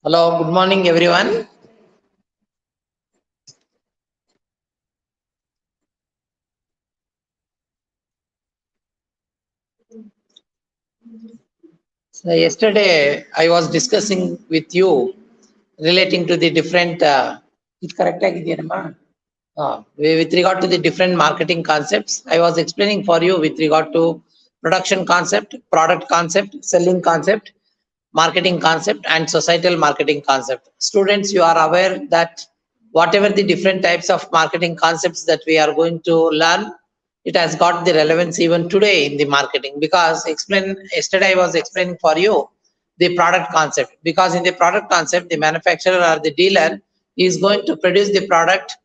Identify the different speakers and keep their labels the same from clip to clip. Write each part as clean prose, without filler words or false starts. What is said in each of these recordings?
Speaker 1: Hello, good morning everyone. So yesterday I was discussing with you relating to the different correct with regard to the different marketing concepts. I was explaining for you with regard to production concept, product concept, selling concept, marketing concept, and societal marketing concept. Students, you are aware that whatever the different types of marketing concepts that we are going to learn, it has got the relevance even today in the marketing, because yesterday I was explaining for you the product concept, because in the product concept the manufacturer or the dealer is going to produce the product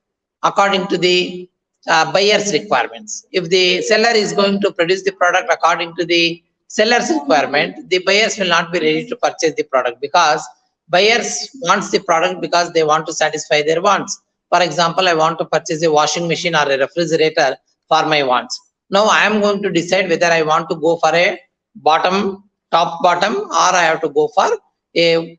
Speaker 1: according to the buyer's requirements. If the seller is going to produce the product according to the seller's requirement, the buyers will not be ready to purchase the product, because buyers wants the product because they want to satisfy their wants. For example, I want to purchase a washing machine or a refrigerator for my wants. Now I am going to decide whether I want to go for a top bottom, or I have to go for a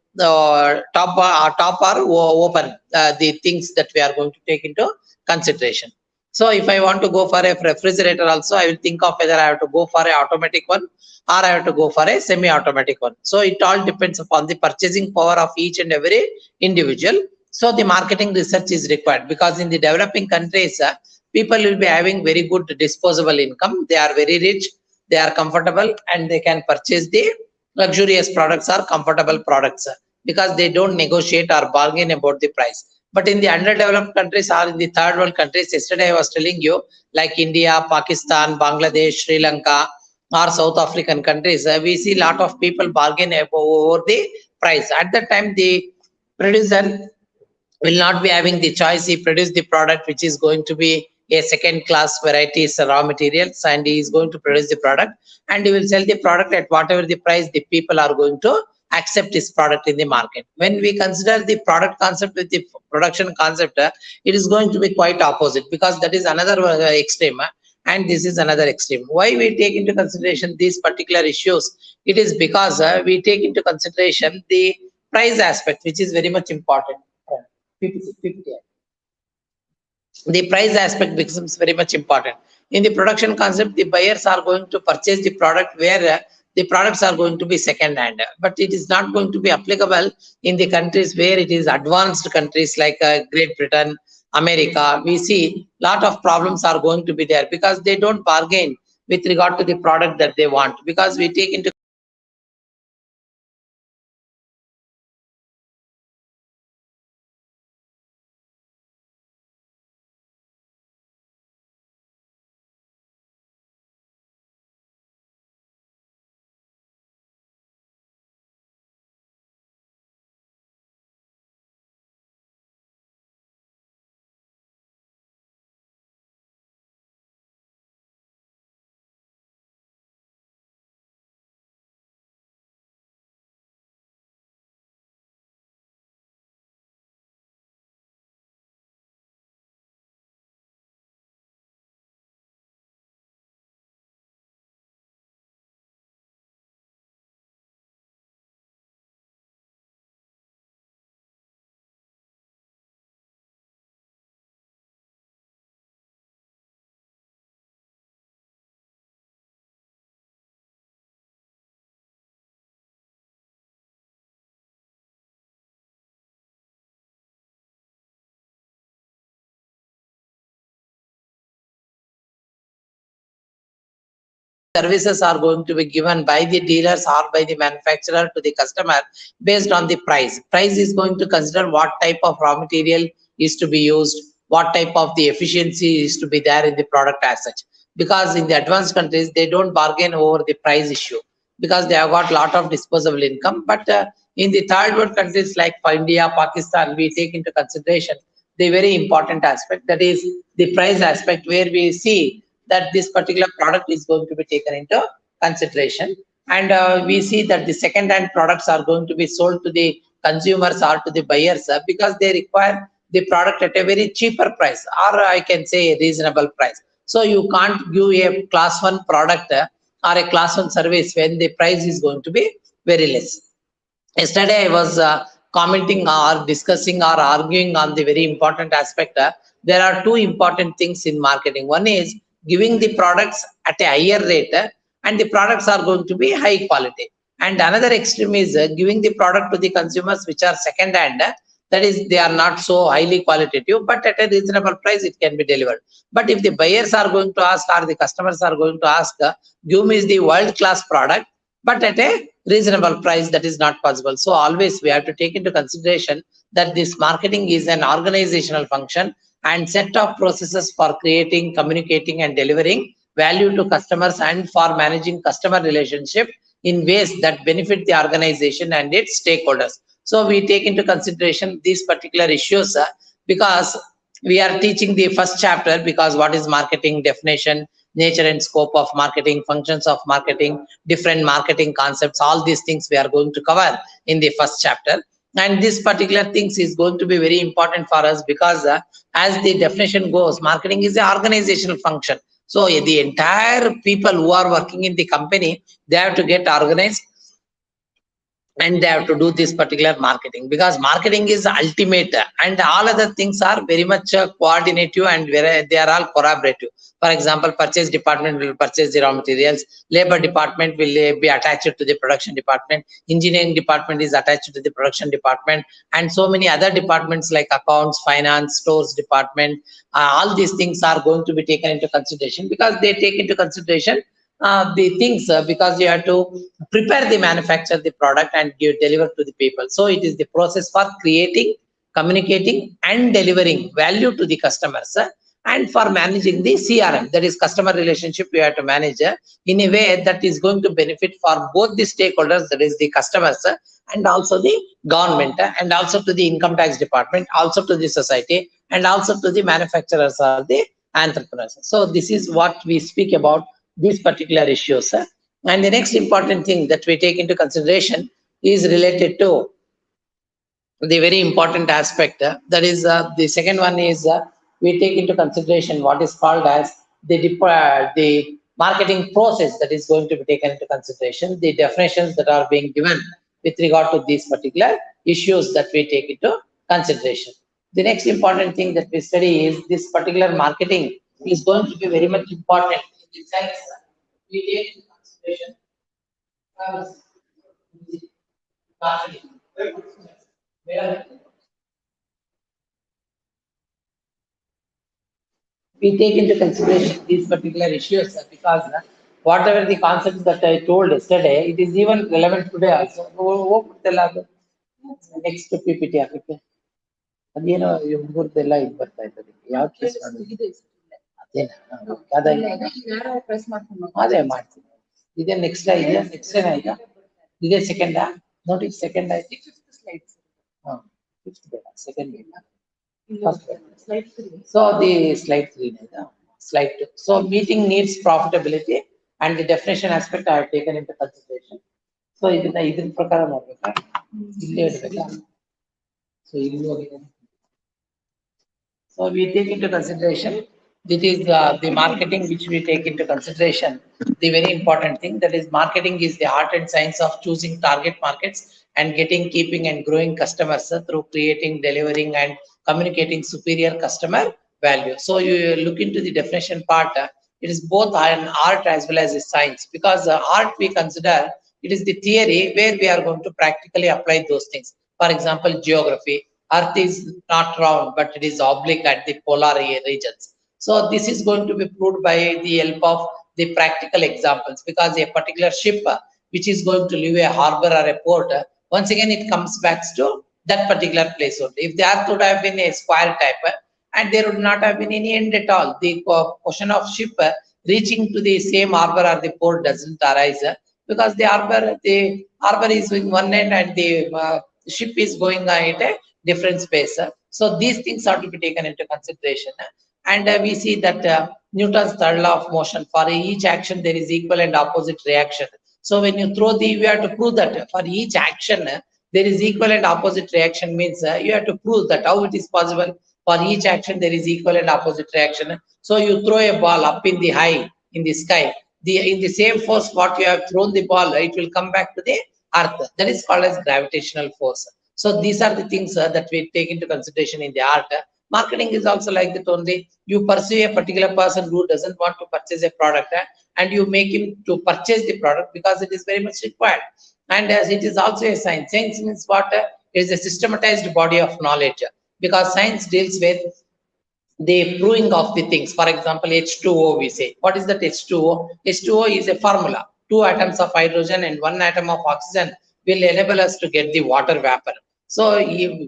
Speaker 1: top or open the things that we are going to take into consideration. So if I want to go for a refrigerator also, I will think of whether I have to go for a automatic one or I have to go for a semi-automatic one. So it all depends upon the purchasing power of each and every individual. So the marketing research is required, because in the developing countries, people will be having very good disposable income. They are very rich, they are comfortable, and they can purchase the luxurious products or comfortable products, because they don't negotiate or bargain about the price. But in the underdeveloped countries or in the third world countries, yesterday I was telling you, like India, Pakistan, Bangladesh, Sri Lanka, or South African countries, we see a lot of people bargain over the price. At that time, the producer will not be having the choice. He produced the product which is going to be a second class varieties raw materials, and he is going to produce the product, and he will sell the product at whatever the price the people are going to accept his product in the market. When we consider the product concept with the production concept, it is going to be quite opposite, because that is another extreme, and this is another extreme. Why we take into consideration these particular issues? It is because we take into consideration the price aspect, which is very much important. The price aspect becomes very much important. In the production concept, the buyers are going to purchase the product where the products are going to be second hand, but it is not going to be applicable in the countries where it is advanced countries like Great Britain, America. We see lot of problems are going to be there, because they don't bargain with regard to the product that they want, because we take into services are going to be given by the dealers or by the manufacturer to the customer based on the price. Price is going to consider what type of raw material is to be used, what type of the efficiency is to be there in the product as such. Because in the advanced countries, they don't bargain over the price issue, because they have got lot of disposable income. But in the third world countries like India, Pakistan, we take into consideration the very important aspect, that is the price aspect, where we see that this particular product is going to be taken into consideration. And we see that the second hand products are going to be sold to the consumers or to the buyers, because they require the product at a very cheaper price, or I can say a reasonable price. So you can't give a class 1 product or a class 1 service when the price is going to be very less. Yesterday, I was commenting or discussing or arguing on the very important aspect. There are two important things in marketing. One is giving the products at a higher rate, and the products are going to be high quality. And another extreme is giving the product to the consumers which are second hand. That is, they are not so highly qualitative, but at a reasonable price, it can be delivered. But if the buyers are going to ask or the customers are going to ask, give me the world class product, but at a reasonable price, that is not possible. So always we have to take into consideration that this marketing is an organizational function and set of processes for creating, communicating and delivering value to customers and for managing customer relationship in ways that benefit the organization and its stakeholders. So we take into consideration these particular issues because we are teaching the first chapter, because what is marketing, definition, nature and scope of marketing, functions of marketing, different marketing concepts, all these things we are going to cover in the first chapter. And this particular things is going to be very important for us because as the definition goes, marketing is an organizational function. So the entire people who are working in the company, they have to get organized and they have to do this particular marketing, because marketing is ultimate and all other things are very much coordinative and they are all collaborative. For example, purchase department will purchase the raw materials, labor department will be attached to the production department, engineering department is attached to the production department, and so many other departments like accounts, finance, stores department. All these things are going to be taken into consideration because they take into consideration the things because you have to prepare the manufacture the product and give deliver to the people. So it is the process for creating, communicating and delivering value to the customers and for managing the CRM, that is customer relationship. You have to manage in a way that is going to benefit for both the stakeholders, that is the customers and also the government and also to the income tax department, also to the society and also to the manufacturers or the entrepreneurs. So this is what we speak about these particular issues. And the next important thing that we take into consideration is related to the very important aspect. That is the second one is we take into consideration what is called as the marketing process that is going to be taken into consideration, the definitions that are being given with regard to these particular issues that we take into consideration. The next important thing that we study is this particular marketing is going to be very much important in the sense we take into consideration marketing. We take into consideration these particular issues because whatever the concepts that I told yesterday, it is even relevant today also. Next PPT ಹಾಕಕ್ಕೆ ಅದೇನೋ ಹುಡುಗರ್ದೆಲ್ಲ ಇದು ಬರ್ತಾ ಇರ್ತದೆ ಯಾವ case ಅದೇ ಮಾಡ್ತೀನಿ. ಇದೇ next ಇದೆಯಾ, ನೆಕ್ಸ್ಟ್ ಏನಾಯ್ತಾ, ಇದೇ ಸೆಕೆಂಡಾ ನೋಡಿ, ಸೆಕೆಂಡ್ ಆಯ್ತು. ಫಿಫ್ತ್ ಬೇಡ, ಸೆಕೆಂಡ್ ಬೇಡ, ಫಸ್ಟ್ ಬೇಡ. So the slide 3 slide 2. So meeting needs profitability and the definition aspect I have taken into consideration. So ಇದನ್ನ ಪ್ರಕಾರ ಮಾಡ್ಬೇಕಾ, ಇಲ್ಲೇ ಇಡ್ಬೇಕಾ? So ಇಲ್ಲಿ ಹೋಗಿದೆ. So we take into consideration, it is the marketing which we take into consideration. The very important thing, that is marketing is the art and science of choosing target markets and getting, keeping and growing customers through creating, delivering and communicating superior customer value. So you look into the definition part, it is both an art as well as a science, because art we consider it is the theory where we are going to practically apply those things. For example, geography, earth is not round but it is oblique at the polar regions. So this is going to be proved by the help of the practical examples, because a particular ship which is going to leave a harbor or a port, once again it comes back to that particular place only. If the earth would have been a square type and there would not have been any end at all, the question of ship reaching to the same harbor or the port doesn't arise, because the harbor is in one end and the ship is going at a different space. So these things are to be taken into consideration. And we see that Newton's third law of motion, for each action there is equal and opposite reaction. So when you throw you have to prove that for each action there is equal and opposite reaction, means you have to prove that how it is possible. For each action, there is equal and opposite reaction. So you throw a ball up in the high, in the sky. In the same force, what you have thrown the ball, it will come back to the earth. That is called as gravitational force. So these are the things that we take into consideration in the art. Marketing is also like that only. You pursue a particular person who doesn't want to purchase a product, and you make him to purchase the product because it is very much required. And as it is also a science. Science means what? It is a systematized body of knowledge, because science deals with the proving of the things. For example, H2O, we say. What is that H2O? H2O is a formula. Two atoms of hydrogen and one atom of oxygen will enable us to get the water vapor. So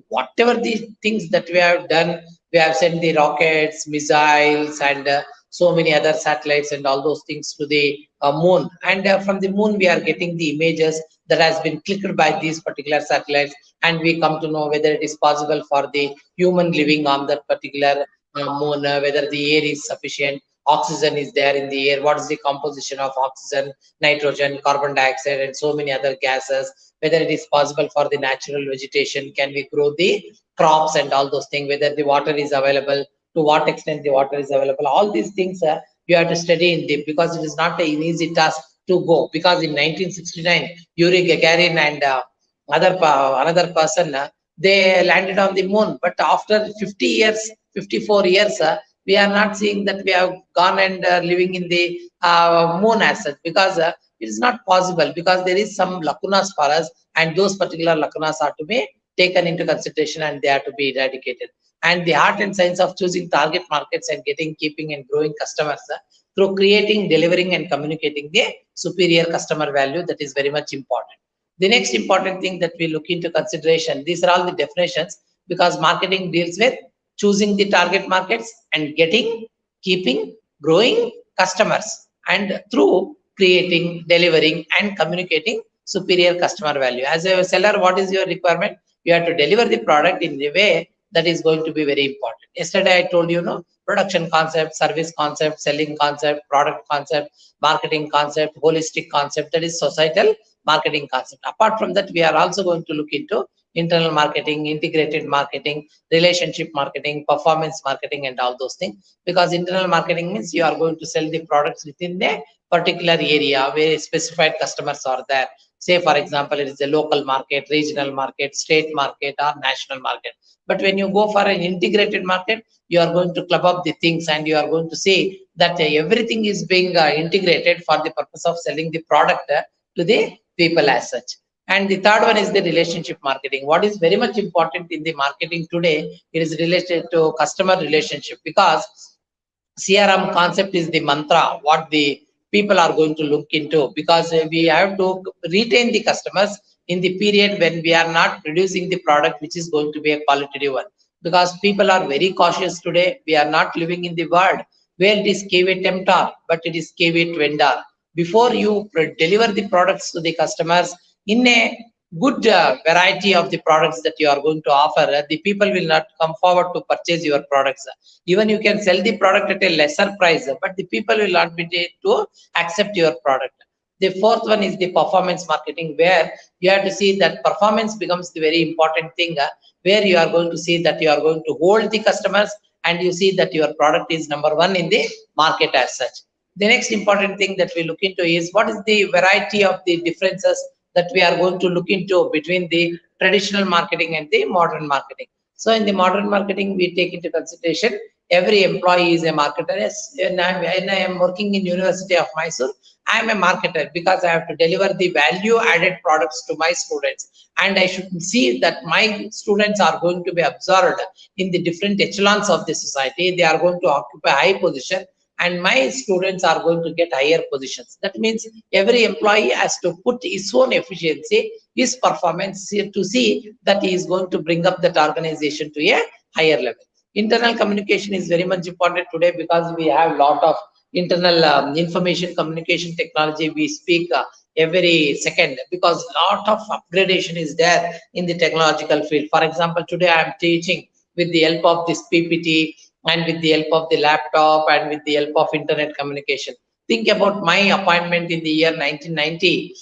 Speaker 1: whatever the things that we have done, we have sent the rockets, missiles, and so many other satellites and all those things to the moon. And from the moon, we are getting the images that has been clicked by these particular satellites. And we come to know whether it is possible for the human living on that particular moon, whether the air is sufficient, oxygen is there in the air, what is the composition of oxygen, nitrogen, carbon dioxide, and so many other gases, whether it is possible for the natural vegetation, can we grow the crops and all those things, whether the water is available, to what extent the water is available. All these things you have to study in depth, because it is not an easy task to go. Because in 1969, Yuri Gagarin and another person, they landed on the moon, but after 50 years, 54 years, we are not seeing that we have gone and living in the moon as such, because it is not possible, because there is some lacunas for us, and those particular lacunas are to be taken into consideration and they are to be eradicated. And the art and science of choosing target markets and getting, keeping and growing customers through creating, delivering and communicating the superior customer value, that is very much important. The next important thing that we look into consideration, these are all the definitions, because marketing deals with choosing the target markets and getting, keeping, growing customers, and through creating, delivering and communicating superior customer value. As a seller, what is your requirement? You have to deliver the product in a way that is going to be very important. Yesterday I told you, production concept, service concept, selling concept, product concept, marketing concept, holistic concept, that is societal marketing concept. Apart from that, we are also going to look into internal marketing, integrated marketing, relationship marketing, performance marketing, and all those things. Because internal marketing means you are going to sell the products within a particular area where specified customers are there. Say, for example, it is a local market, regional market, state market, or national market. But when you go for an integrated market, you are going to club up the things, and you are going to see that everything is being integrated for the purpose of selling the product to the people as such. And the third one is the relationship marketing. What is very much important in the marketing today, it is related to customer relationship, because CRM concept is the mantra what the people are going to look into, because we have to retain the customers in the period when we are not producing the product which is going to be a qualitative one. Because people are very cautious today. We are not living in the world where it is KV tempter, but it is KV vendor. Before you deliver the products to the customers in a good variety of the products that you are going to offer, the people will not come forward to purchase your products. Even you can sell the product at a lesser price, but the people will not be able to accept your product. The fourth one is the performance marketing, where you have to see that performance becomes the very important thing, where you are going to see that you are going to hold the customers, and you see that your product is number one in the market as such. The next important thing that we look into is what is the variety of the differences that we are going to look into between the traditional marketing and the modern marketing. So in the modern marketing, we take into consideration every employee is a marketer. Yes, when I am working in University of Mysore, I am a marketer, because I have to deliver the value added products to my students, and I should see that my students are going to be absorbed in the different echelons of the society. They are going to occupy high position, and my students are going to get higher positions. That means every employee has to put his own efficiency, his performance, to see that he is going to bring up that organization to a higher level. Internal communication is very much important today, because we have a lot of internal information communication technology. We speak every second, because a lot of upgradation is there in the technological field. For example, today I am teaching with the help of this PPT, and with the help of the laptop, and with the help of internet communication. Think about my appointment in the year 1990,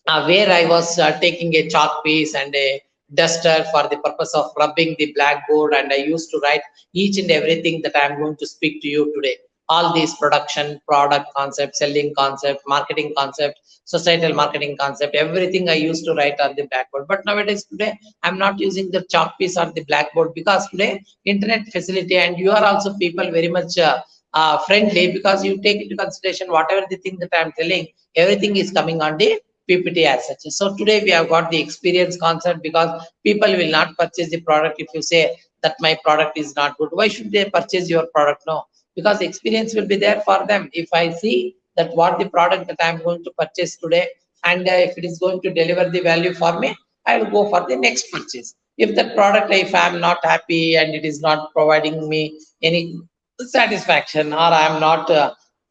Speaker 1: where I was taking a chalk piece and a duster for the purpose of rubbing the blackboard, and I used to write each and everything that I am going to speak to you today. All these production, product concept, selling concept, marketing concept, societal marketing concept, everything I used to write on the blackboard. But nowadays, today, I'm not using the chalk piece or the blackboard, because today internet facility, and you are also people very much friendly, because you take into consideration whatever the thing that I'm telling, everything is coming on the PPT as such. So today we have got the experience concept, because people will not purchase the product if you say that my product is not good. Why should they purchase your product? No, because experience will be there for them. If I see that what the product that I'm going to purchase today, and if it is going to deliver the value for me, I will go for the next purchase. If that product, if I'm not happy and it is not providing me any satisfaction, or I am not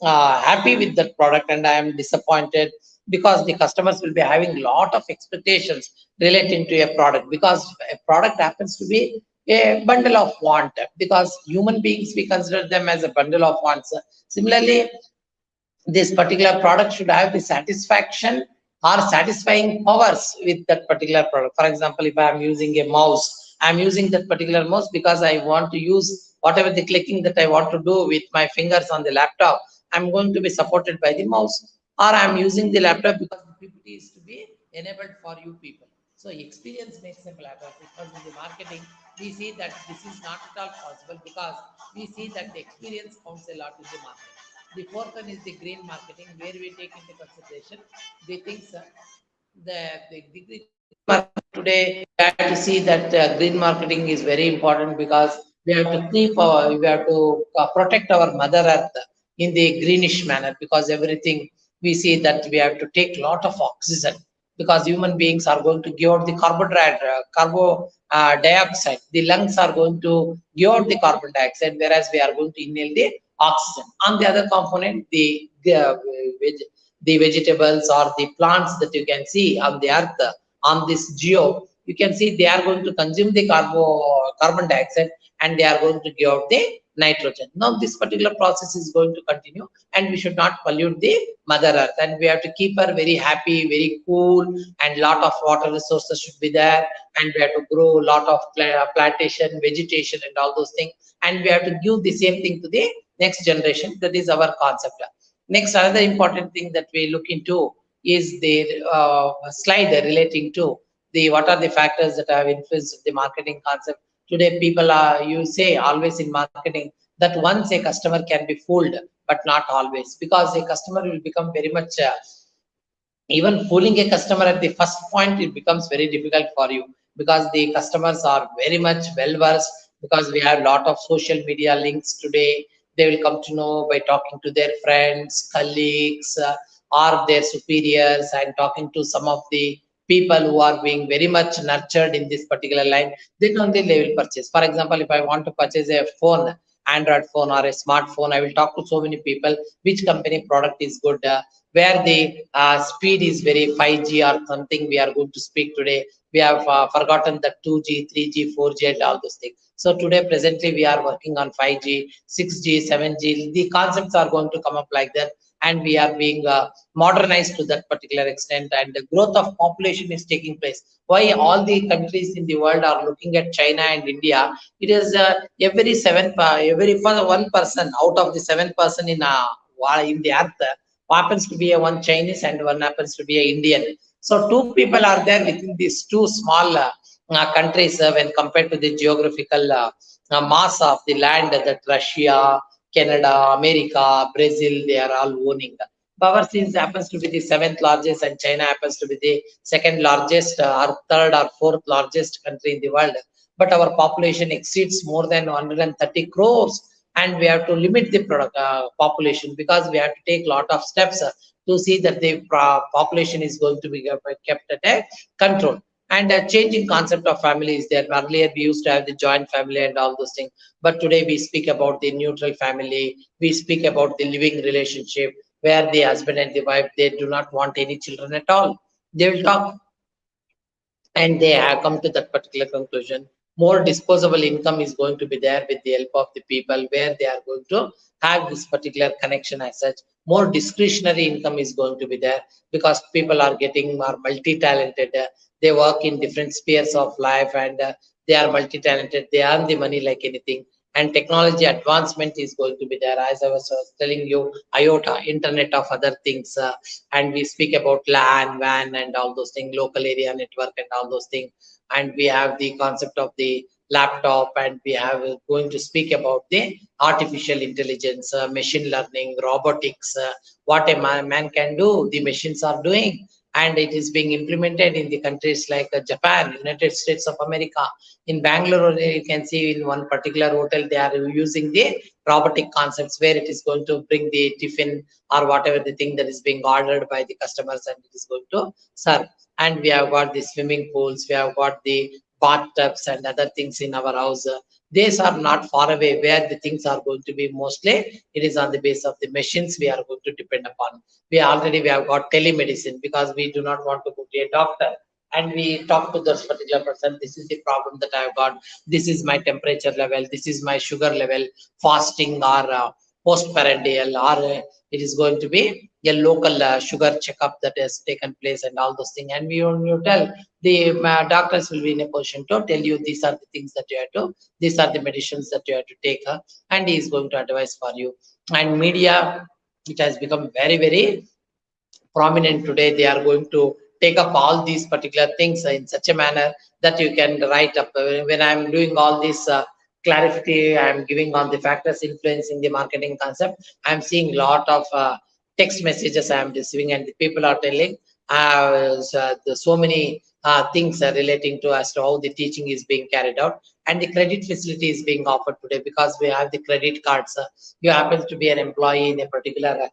Speaker 1: happy with that product and I am disappointed, because the customers will be having lot of expectations relating to a product, because a product happens to be a bundle of want, because human beings, we consider them as a bundle of wants. Similarly, this particular product should have the satisfaction or satisfying powers with that particular product. For example, if I am using a mouse, I'm using that particular mouse because I want to use whatever the clicking that I want to do with my fingers on the laptop. I'm going to be supported by the mouse, or I'm using the laptop because the PPT is to be enabled for you people. So experience makes a laptop, because in the marketing, we see that this is not at all possible, because we see that the experience counts a lot in the market. The fourth one is the green marketing, where we take into consideration the things, the green market today. We have to see that green marketing is very important, because we have to we have to protect our mother earth in the greenish manner, because everything we see that we have to take lot of oxygen, because human beings are going to give out the carbon dioxide. The lungs are going to give out the carbon dioxide, whereas we are going to inhale the oxygen. On the other component, the vegetables or the plants that you can see on the earth, on this geo, you can see they are going to consume the carbon dioxide, and they are going to give out the nitrogen. Now this particular process is going to continue, and we should not pollute the mother earth, and we have to keep her very happy, very cool, and lot of water resources should be there, and we have to grow a lot of plantation, vegetation, and all those things, and we have to give the same thing to the next generation. That is our concept. Next, another important thing that we look into is the slide relating to the what are the factors that have influenced the marketing concept. Today, people are, you say always in marketing, that once a customer can be fooled, but not always, because a customer will become very much even fooling a customer at the first point, it becomes very difficult for you, because the customers are very much well versed, because we have a lot of social media links today. They will come to know by talking to their friends, colleagues, or their superiors, and talking to some of the people who are being very much nurtured in this particular line. Then only they will purchase. For example, if I want to purchase a phone, Android phone or a smartphone, I will talk to so many people which company product is good, where the speed is very 5G or something we are going to speak today. We have forgotten the 2G, 3G, 4G, and all those things. So today, presently, we are working on 5G, 6G, 7G. The concepts are going to come up like that, and we are being modernized to that particular extent, and the growth of population is taking place. Why all the countries in the world are looking at China and India? It is every one person out of the 7% in the earth happens to be a one Chinese and one happens to be a Indian. So two people are there within these two small countries, when compared to the geographical mass of the land that Russia, Canada, America, Brazil, they are all owning. Power since happens to be the seventh largest, and China happens to be the second largest, or third or fourth largest country in the world. But our population exceeds more than 130 crores, and we have to limit the population, because we have to take a lot of steps to see that the population is going to be kept at a control. And a changing concept of family is there. Earlier we used to have the joint family and all those things, but today we speak about the neutral family. We speak about the living relationship, where the husband and the wife, they do not want any children at all. They will talk, and they have come to that particular conclusion. More disposable income is going to be there with the help of the people, where they are going to have this particular connection as such. More discretionary income is going to be there, because people are getting more multi-talented. They work in different spheres of life, and they are multi-talented. They earn the money like anything. And technology advancement is going to be there. As I was telling you, IoT, Internet of Other Things, and we speak about LAN, WAN, and all those things, local area network, and all those things. And we have the concept of the laptop, and we have going to speak about the artificial intelligence, machine learning, robotics. What a man can do, the machines are doing, and it is being implemented in the countries like Japan, United States of America. In Bangalore, you can see in one particular hotel, they are using the robotic concepts, where it is going to bring the tiffin or whatever the thing that is being ordered by the customers, and it is going to serve. And we have got the swimming pools, we have got the bathtubs and other things in our house. These are not far away, where the things are going to be mostly. It is on the base of the machines we are going to depend upon. We have got telemedicine, because we do not want to go to a doctor and we talk to this particular person. This is the problem that I've got. This is my temperature level. This is my sugar level, fasting or postprandial, or it is going to be a local sugar checkup that has taken place, and all those things. And we when you tell, the doctors will be in a position to tell you, these are the things that you have to, these are the medicines that you have to take, and he is going to advise for you. And media, it has become very, very prominent today. They are going to take up all these particular things in such a manner that you can write up. When I'm doing all this clarity, I'm giving on the factors influencing the marketing concept, I'm seeing a lot of text messages I am receiving, and the people are telling so many things relating to as to how the teaching is being carried out. And the credit facility is being offered today, because we have the credit cards. You happen to be an employee in a particular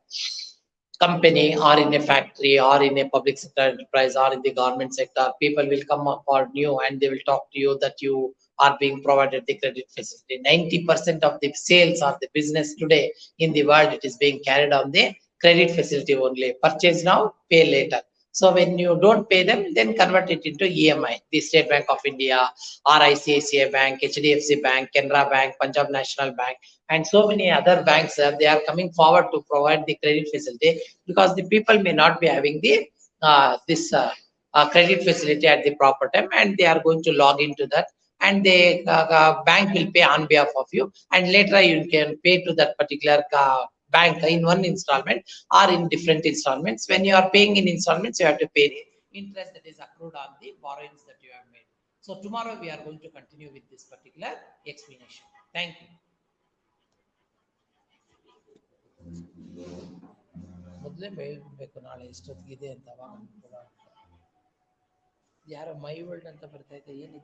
Speaker 1: company, or in a factory, or in a public sector enterprise, or in the government sector, people will come up for you, and they will talk to you that you are being provided the credit facility. 90% of the sales or the business today in the world, it is being carried on the credit facility only. Purchase now, pay later. So when you don't pay them, then convert it into EMI. The State Bank of India, or ICICI Bank, HDFC Bank, Canara Bank, Punjab National Bank, and so many other banks, they are coming forward to provide the credit facility, because the people may not be having the this credit facility at the proper time, and they are going to log into that, and the bank will pay on behalf of you, and later you can pay to that particular bank in one installment or in different installments. When you are paying in installments, you have to pay the interest that is accrued on the borrowings that you have made. So tomorrow we are going to continue with this particular explanation. Thank you. ಮೊದಲೇ ಬೇಕಬೇಕು, ನಾಳೆ ಇಷ್ಟೊತ್ತಿಗಿದೆ ಅಂತ ಅವಾಗ ಅನ್ಕೊಳ್ಳೋ. ಯಾರೋ my world ಅಂತ ಬರ್ತೈತೆ, ಏನಿದೆ?